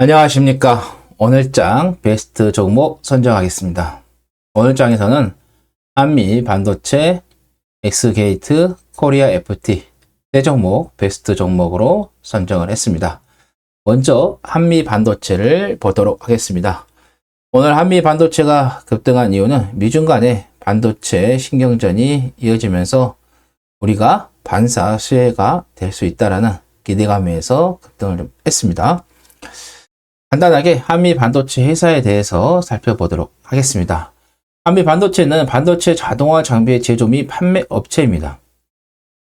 안녕하십니까. 오늘 장 베스트 종목 선정하겠습니다. 오늘 장에서는 한미 반도체, 엑스게이트, 코리아 FT 세 종목 베스트 종목으로 선정을 했습니다. 먼저 한미 반도체를 보도록 하겠습니다. 오늘 한미 반도체가 급등한 이유는 미중 간의 반도체 신경전이 이어지면서 우리가 반사 수혜가 될 수 있다라는 기대감에서 급등을 좀 했습니다. 간단하게 한미 반도체 회사에 대해서 살펴보도록 하겠습니다. 한미 반도체는 반도체 자동화 장비의 제조 및 판매 업체입니다.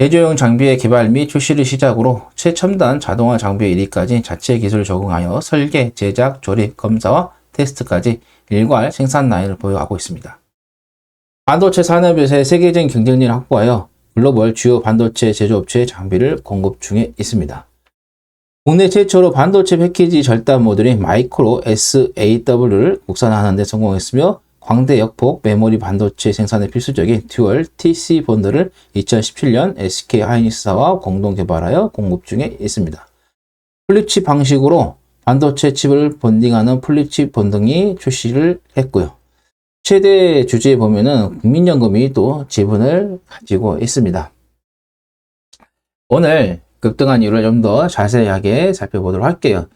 제조용 장비의 개발 및 출시를 시작으로 최첨단 자동화 장비에 이르기까지 자체 기술을 적용하여 설계, 제작, 조립, 검사와 테스트까지 일괄 생산 라인을 보유하고 있습니다. 반도체 산업에서의 세계적인 경쟁력을 확보하여 글로벌 주요 반도체 제조업체의 장비를 공급 중에 있습니다. 국내 최초로 반도체 패키지 절단 모듈인 마이크로 SAW를 국산화하는 데 성공했으며 광대 역폭 메모리 반도체 생산에 필수적인 듀얼 TC 본드를 2017년 SK 하이닉스사와 공동 개발하여 공급 중에 있습니다. 플립칩 방식으로 반도체 칩을 본딩하는 플립칩 본딩이 출시를 했고요. 최대 주주에 보면은 국민연금이 또 지분을 가지고 있습니다. 오늘 급등한 이유를 좀 더 자세하게 살펴보도록 할게요.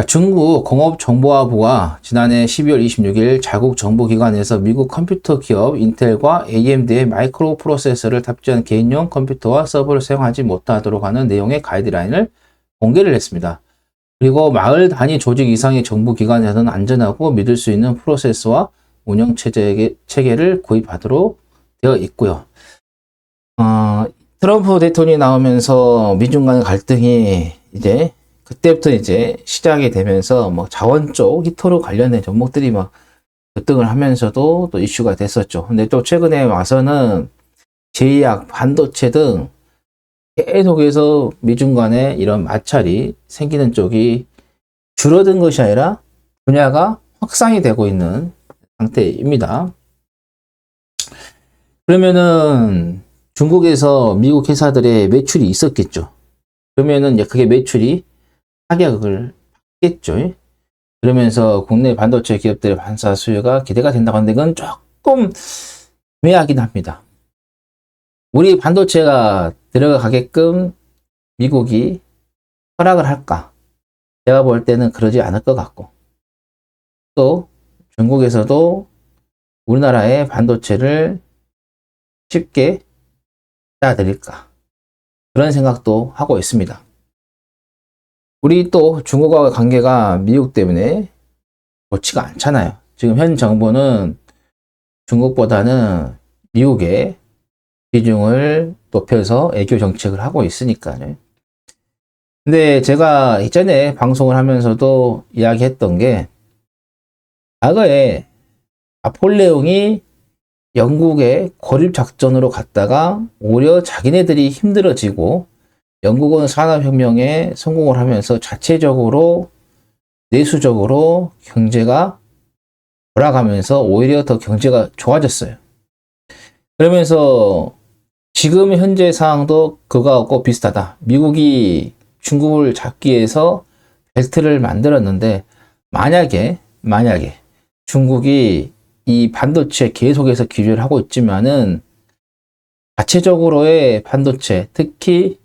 중국 공업정보화부가 지난해 12월 26일 자국 정보기관에서 미국 컴퓨터 기업 인텔과 AMD의 마이크로 프로세서를 탑재한 개인용 컴퓨터와 서버를 사용하지 못하도록 하는 내용의 가이드라인을 공개를 했습니다. 그리고 마을 단위 조직 이상의 정보기관에서는 안전하고 믿을 수 있는 프로세서와 운영 체계를 구입하도록 되어 있고요. 트럼프 대통령이 나오면서 미중 간의 갈등이 이제 그때부터 이제 시작이 되면서 뭐 자원 쪽 히토로 관련된 종목들이 막 급등을 하면서도 또 이슈가 됐었죠. 근데 또 최근에 와서는 제약, 반도체 등 계속해서 미중 간에 이런 마찰이 생기는 쪽이 줄어든 것이 아니라 분야가 확산이 되고 있는 상태입니다. 그러면은 중국에서 미국 회사들의 매출이 있었겠죠. 그러면은 이제 그게 매출이 타격을 받겠죠. 그러면서 국내 반도체 기업들의 반사 수요가 기대가 된다고 하는데 그건 조금 애매하긴 합니다. 우리 반도체가 들어가게끔 미국이 허락을 할까? 제가 볼 때는 그러지 않을 것 같고, 또 중국에서도 우리나라의 반도체를 쉽게 드릴까? 그런 생각도 하고 있습니다. 우리 또 중국과의 관계가 미국 때문에 좋지가 않잖아요. 지금 현 정부는 중국보다는 미국의 비중을 높여서 애교 정책을 하고 있으니까요. 근데 제가 이전에 방송을 하면서도 이야기했던 게 과거에 나폴레옹이 영국의 고립작전으로 갔다가 오히려 자기네들이 힘들어지고 영국은 산업혁명에 성공을 하면서 자체적으로 내수적으로 경제가 돌아가면서 오히려 더 경제가 좋아졌어요. 그러면서 지금 현재 상황도 그거하고 비슷하다. 미국이 중국을 잡기 위해서 벨트를 만들었는데 만약에 중국이 이 반도체 계속해서 규제를 하고 있지만은 자체적으로의 반도체, 특히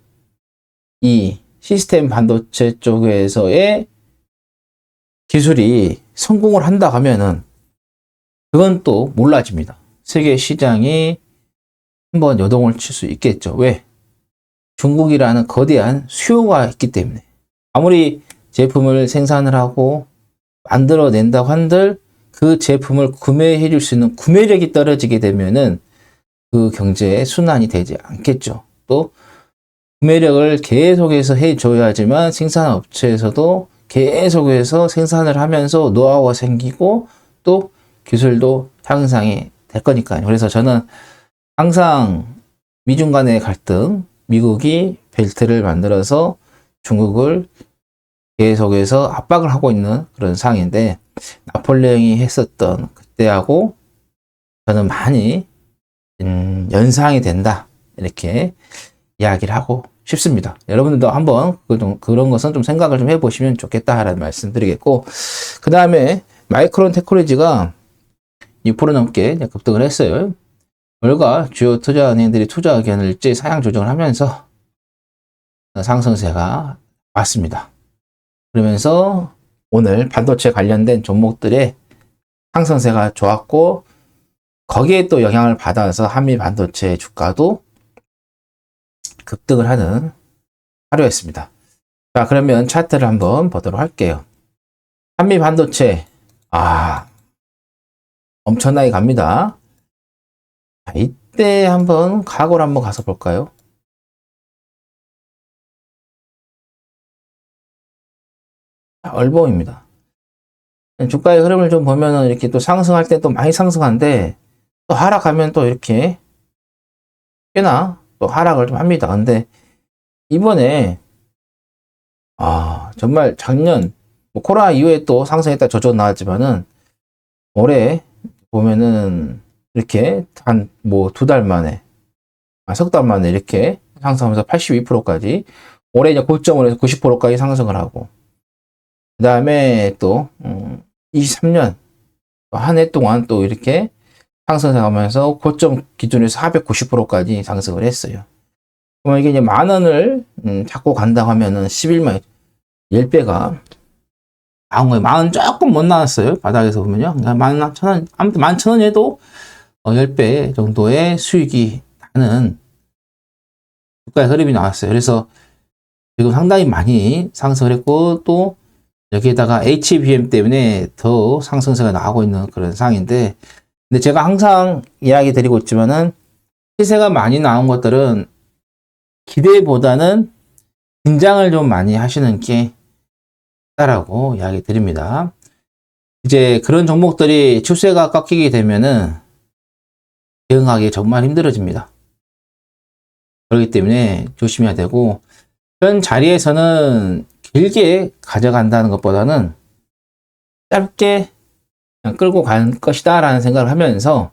이 시스템 반도체 쪽에서의 기술이 성공을 한다 하면은 그건 또 몰라집니다. 세계 시장이 한번 요동을 칠 수 있겠죠. 왜? 중국이라는 거대한 수요가 있기 때문에. 아무리 제품을 생산을 하고 만들어낸다고 한들 그 제품을 구매해 줄 수 있는 구매력이 떨어지게 되면은 그 경제의 순환이 되지 않겠죠. 또 구매력을 계속해서 해줘야지만 생산업체에서도 계속해서 생산을 하면서 노하우가 생기고 또 기술도 향상이 될 거니까요. 그래서 저는 항상 미중 간의 갈등, 미국이 벨트를 만들어서 중국을 계속해서 압박을 하고 있는 그런 상황인데 나폴레옹이 했었던 그때하고 저는 많이 연상이 된다 이렇게 이야기를 하고 싶습니다. 여러분들도 한번 그런 것은 좀 생각을 좀 해보시면 좋겠다라는 말씀 드리겠고, 그 다음에 마이크론 테크놀로지가 6% 넘게 급등을 했어요. 월가 주요 투자은행들이 투자 의견을 일제히 상향 조정을 하면서 상승세가 왔습니다. 그러면서 오늘 반도체 관련된 종목들의 상승세가 좋았고, 거기에 또 영향을 받아서 한미 반도체 주가도 급등을 하는 하루였습니다. 자, 그러면 차트를 한번 보도록 할게요. 한미 반도체, 엄청나게 갑니다. 자, 이때 한번 각오를 한번 가서 볼까요? 얼봉입니다. 주가의 흐름을 좀 보면은 이렇게 또 상승할 때 또 많이 상승하는데, 또 하락하면 또 이렇게 꽤나 또 하락을 좀 합니다. 근데 이번에 정말 작년 뭐 코로나 이후에 또 상승했다 저조 나왔지만은 올해 보면은 이렇게 한 뭐 2달 만에 석 달 만에 이렇게 상승하면서 82%까지 올해 이제 고점으로 해서 90%까지 상승을 하고, 그 다음에 또 23년 한 해 동안 또 이렇게 상승하면서 고점 기준에서 490%까지 상승을 했어요. 그럼 이게 이제 10,000원을 잡고 간다고 하면은 11만 10배가 나온 거예요. 10,000원 조금 못 나왔어요. 바닥에서 보면요. 그러니까 11,000원, 아무튼 11,000원에도 10배 정도의 수익이 나는 주가의 흐름이 나왔어요. 그래서 지금 상당히 많이 상승을 했고, 또 여기에다가 HBM 때문에 더 상승세가 나오고 있는 그런 상황인데, 근데 제가 항상 이야기 드리고 있지만은 시세가 많이 나온 것들은 기대보다는 긴장을 좀 많이 하시는 게 있다라고 이야기 드립니다. 이제 그런 종목들이 추세가 꺾이게 되면은 대응하기 정말 힘들어집니다. 그렇기 때문에 조심해야 되고, 현 자리에서는 길게 가져간다는 것보다는 짧게 그냥 끌고 갈 것이다 라는 생각을 하면서,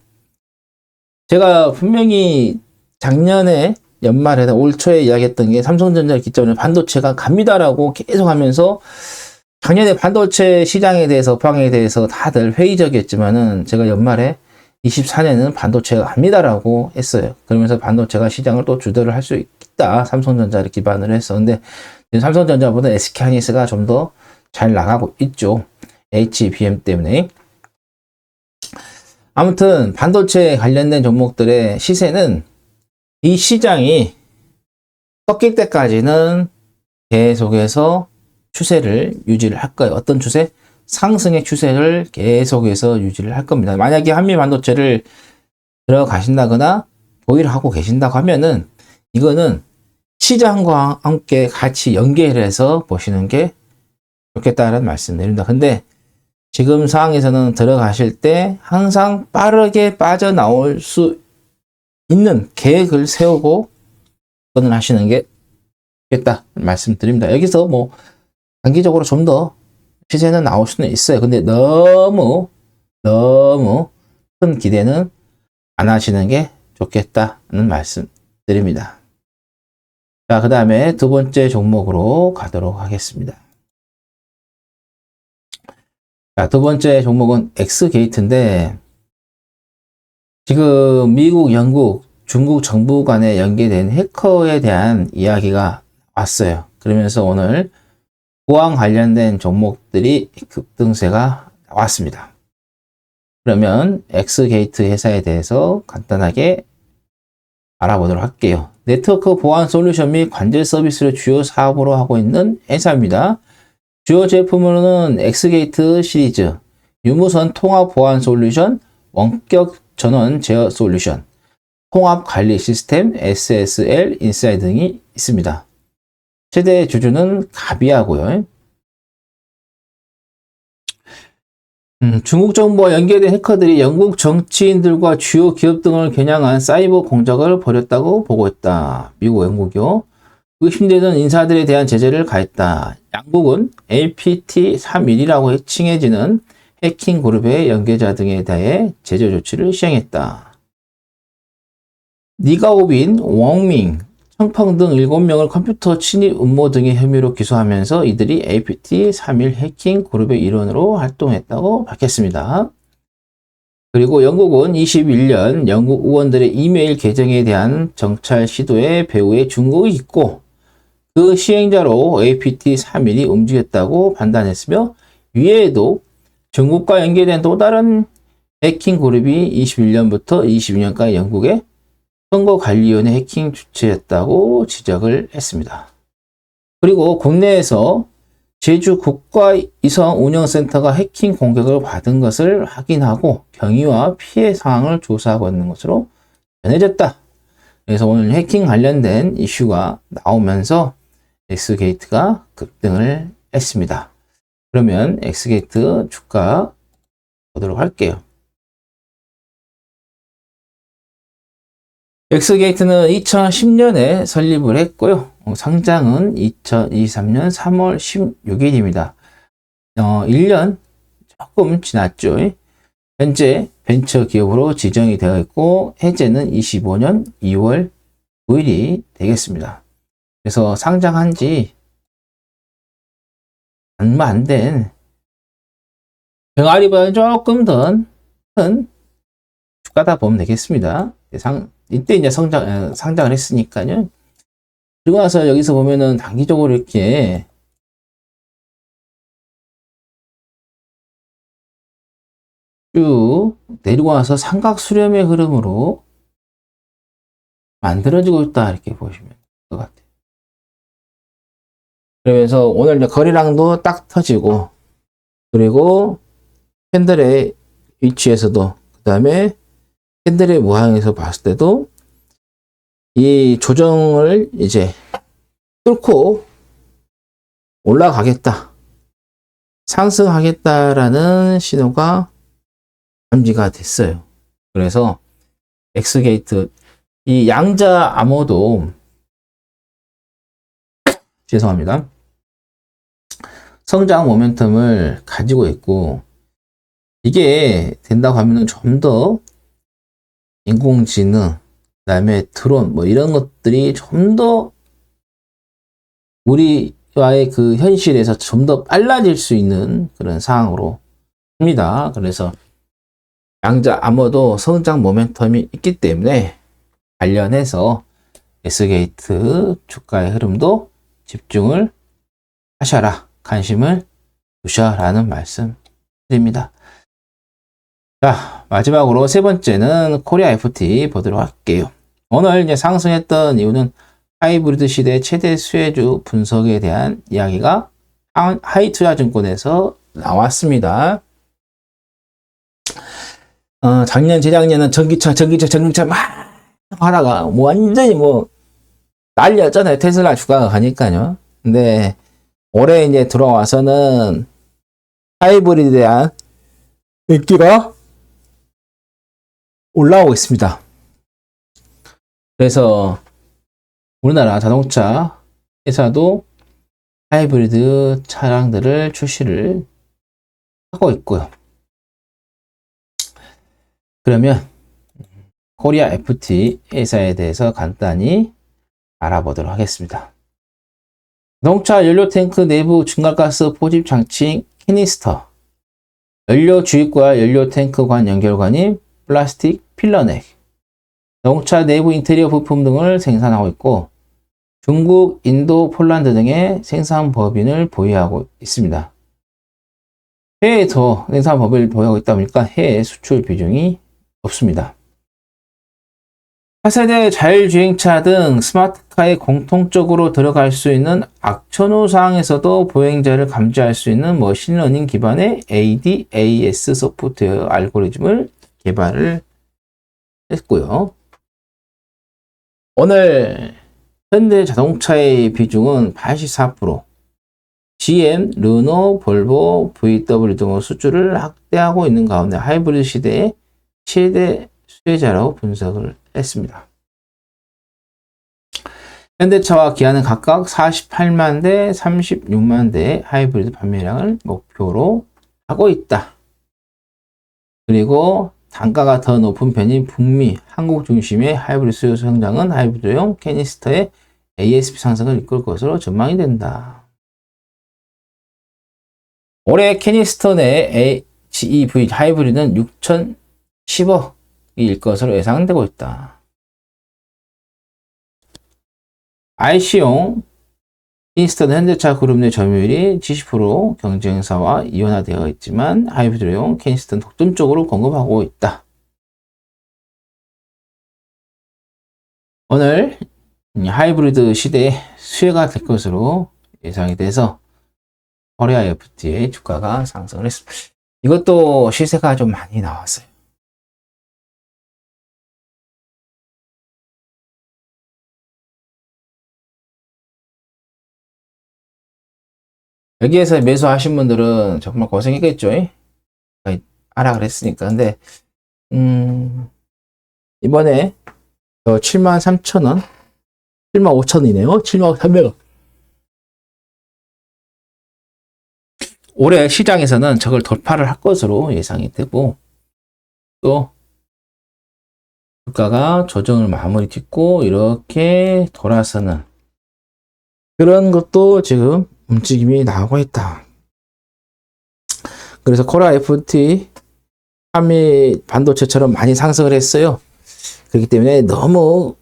제가 분명히 작년에 연말에 올 초에 이야기했던 게 삼성전자 기점으로 반도체가 갑니다라고 계속 하면서, 작년에 반도체 시장에 대해서 업황에 대해서 다들 회의적이었지만은 제가 연말에 24년에는 반도체가 갑니다라고 했어요. 그러면서 반도체가 시장을 또 주도를 할 수 있다, 삼성전자를 기반으로 해서. 근데 삼성전자보다 SK하이닉스가 좀 더 잘 나가고 있죠. HBM 때문에. 아무튼 반도체 관련된 종목들의 시세는 이 시장이 꺾일 때까지는 계속해서 추세를 유지를 할 거예요. 어떤 추세? 상승의 추세를 계속해서 유지를 할 겁니다. 만약에 한미 반도체를 들어가신다거나 보유를 하고 계신다고 하면은 이거는 시장과 함께 같이 연계해서 보시는 게 좋겠다는 말씀 드립니다. 근데 지금 상황에서는 들어가실 때 항상 빠르게 빠져나올 수 있는 계획을 세우고 접근을 하시는 게 좋겠다 말씀드립니다. 여기서 뭐 단기적으로 좀 더 시세는 나올 수는 있어요. 근데 너무 큰 기대는 안 하시는 게 좋겠다는 말씀 드립니다. 자, 그 다음에 두 번째 종목으로 가도록 하겠습니다. 자, 두 번째 종목은 엑스게이트인데, 지금 미국, 영국, 중국 정부 간에 연계된 해커에 대한 이야기가 왔어요. 그러면서 오늘 보안 관련된 종목들이 급등세가 나왔습니다. 그러면 엑스게이트 회사에 대해서 간단하게 알아보도록 할게요. 네트워크 보안 솔루션 및 관제 서비스를 주요 사업으로 하고 있는 회사입니다. 주요 제품으로는 엑스게이트 시리즈, 유무선 통합 보안 솔루션, 원격 전원 제어 솔루션, 통합 관리 시스템, SSL 인사이드 등이 있습니다. 최대 주주는 가비아고요. 중국 정부와 연계된 해커들이 영국 정치인들과 주요 기업 등을 겨냥한 사이버 공작을 벌였다고 보고 있다. 미국, 영국이요. 의심되는 인사들에 대한 제재를 가했다. 양국은 LPT-31이라고 칭해지는 해킹 그룹의 연계자 등에 대해 제재 조치를 시행했다. 니가오빈, 웡밍 청펑 등 7명을 컴퓨터 침입 음모 등의 혐의로 기소하면서 이들이 APT-31 해킹 그룹의 일원으로 활동했다고 밝혔습니다. 그리고 영국은 21년 영국 의원들의 이메일 계정에 대한 정찰 시도에 배후에 중국이 있고 그 시행자로 APT-31이 움직였다고 판단했으며 위에도 중국과 연계된 또 다른 해킹 그룹이 21년부터 22년까지 영국의 선거관리위원회 해킹 주체였다고 지적을 했습니다. 그리고 국내에서 제주 국가위성운영센터가 해킹 공격을 받은 것을 확인하고 경위와 피해 상황을 조사하고 있는 것으로 전해졌다. 그래서 오늘 해킹 관련된 이슈가 나오면서 엑스게이트가 급등을 했습니다. 그러면 엑스게이트 주가 보도록 할게요. 엑스게이트는 2010년에 설립을 했고요. 상장은 2023년 3월 16일입니다. 1년 조금 지났죠. 현재 벤처 기업으로 지정이 되어 있고 해제는 25년 2월 9일이 되겠습니다. 그래서 상장한 지 얼마 안 된 병아리보다는 조금 더 큰 주가다 보면 되겠습니다. 이때 이제 상장을 했으니까요. 그리고 나서 여기서 보면은 단기적으로 이렇게 쭉 내리고 와서 삼각 수렴의 흐름으로 만들어지고 있다 이렇게 보시면 될 것 같아요. 그러면서 오늘 이제 거래량도 딱 터지고 그리고 캔들의 위치에서도 그 다음에 캔들의 모양에서 봤을 때도 이 조정을 이제 뚫고 올라가겠다, 상승하겠다라는 신호가 감지가 됐어요. 그래서 엑스게이트 이 양자 암호도 죄송합니다. 성장 모멘텀을 가지고 있고 이게 된다고 하면은 좀 더 인공지능, 그다음에 드론 뭐 이런 것들이 좀 더 우리와의 그 현실에서 좀 더 빨라질 수 있는 그런 상황으로 합니다. 그래서 양자 암호도 성장 모멘텀이 있기 때문에 관련해서 엑스게이트 주가의 흐름도 집중을 하셔라, 관심을 두셔라는 말씀 드립니다. 자, 마지막으로 세 번째는 코리아 FT 보도록 할게요. 오늘 이제 상승했던 이유는 하이브리드 시대 최대 수혜주 분석에 대한 이야기가 하이투자증권에서 나왔습니다. 작년, 재작년은 전기차 막 하다가 뭐 완전히 뭐 난리였잖아요. 테슬라 주가가 가니까요. 근데 올해 이제 들어와서는 하이브리드에 대한 인기가 올라오고 있습니다. 그래서 우리나라 자동차 회사도 하이브리드 차량들을 출시를 하고 있고요. 그러면 코리아 FT 회사에 대해서 간단히 알아보도록 하겠습니다. 자동차 연료 탱크 내부 중간가스 포집 장치 캐니스터, 연료 주입구와 연료 탱크 관 연결관인 플라스틱 필러넥, 자동차 내부 인테리어 부품 등을 생산하고 있고 중국, 인도, 폴란드 등의 생산 법인을 보유하고 있습니다. 해외에서 생산 법인을 보유하고 있다 보니까 해외 수출 비중이 없습니다. 차세대 자율주행차 등 스마트카에 공통적으로 들어갈 수 있는 악천후 상황에서도 보행자를 감지할 수 있는 머신러닝 기반의 ADAS 소프트웨어 알고리즘을 개발을 했고요. 오늘 현대 자동차의 비중은 84%, GM, 르노, 볼보, VW 등의 수주를 확대하고 있는 가운데 하이브리드 시대의 최대 수혜자라고 분석을 했습니다. 현대차와 기아는 각각 48만 대, 36만 대의 하이브리드 판매량을 목표로 하고 있다. 그리고 단가가 더 높은 편인 북미, 한국 중심의 하이브리드 수요 성장은 하이브리드용 캐니스터의 ASP 상승을 이끌 것으로 전망이 된다. 올해 캐니스턴의 HEV 하이브리드는 6,010억일 것으로 예상되고 있다. IC용 캐니스턴 현대차 그룹 내 점유율이 70% 경쟁사와 이원화되어 있지만 하이브리드용 캐니스턴 독점적으로 공급하고 있다. 오늘 하이브리드 시대의 수혜가 될 것으로 예상이 돼서 코리아 FT의 주가가 상승을 했습니다. 이것도 시세가 좀 많이 나왔어요. 여기에서 매수하신 분들은 정말 고생했겠죠. 하락을 했으니까. 근데 이번에 73,000원, 75,000원이네요. 75,300원. 올해 시장에서는 저걸 돌파를 할 것으로 예상이 되고, 또 주가가 조정을 마무리 짓고 이렇게 돌아서는 그런 것도 지금 움직임이 나오고 있다. 그래서 코리아 FT 한미 반도체처럼 많이 상승을 했어요. 그렇기 때문에 너무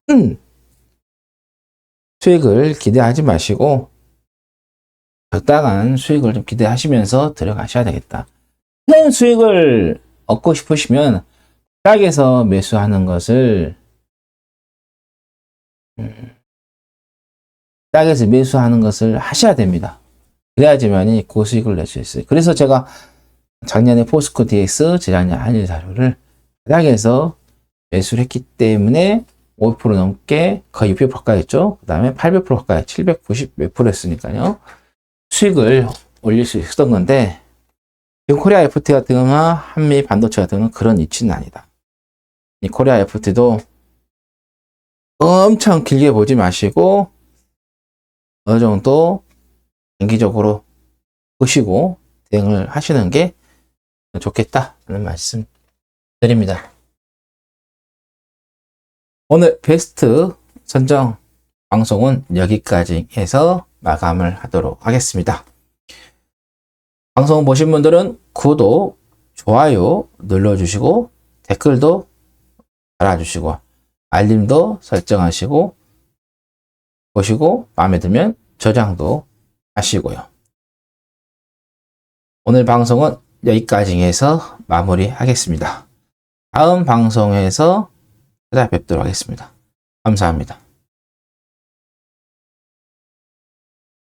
큰 수익을 기대하지 마시고 적당한 수익을 좀 기대하시면서 들어가셔야 되겠다. 큰 수익을 얻고 싶으시면 싸게서 매수하는 것을 싸게서 매수하는 것을 하셔야 됩니다. 그래야지만이 고수익을 낼 수 있어요. 그래서 제가 작년에 포스코 DX, 재작년 한일사료를 싸게서 매수를 했기 때문에 500% 넘게 거의 600% 가까이 했죠. 그 다음에 800% 가까이 790 몇 프로 했으니까요. 수익을 올릴 수 있었던 건데 지금 코리아 FT 같은 경우나 한미 반도체 같은 경우는 그런 위치는 아니다. 이 코리아 FT도 엄청 길게 보지 마시고 어느 정도 장기적으로 보시고 대응을 하시는 게 좋겠다는 말씀 드립니다. 오늘 베스트 선정 방송은 여기까지 해서 마감을 하도록 하겠습니다. 방송 보신 분들은 구독, 좋아요 눌러주시고 댓글도 달아주시고 알림도 설정하시고 보시고 마음에 들면 저장도 하시고요. 오늘 방송은 여기까지 해서 마무리하겠습니다. 다음 방송에서 찾아뵙도록 하겠습니다. 감사합니다.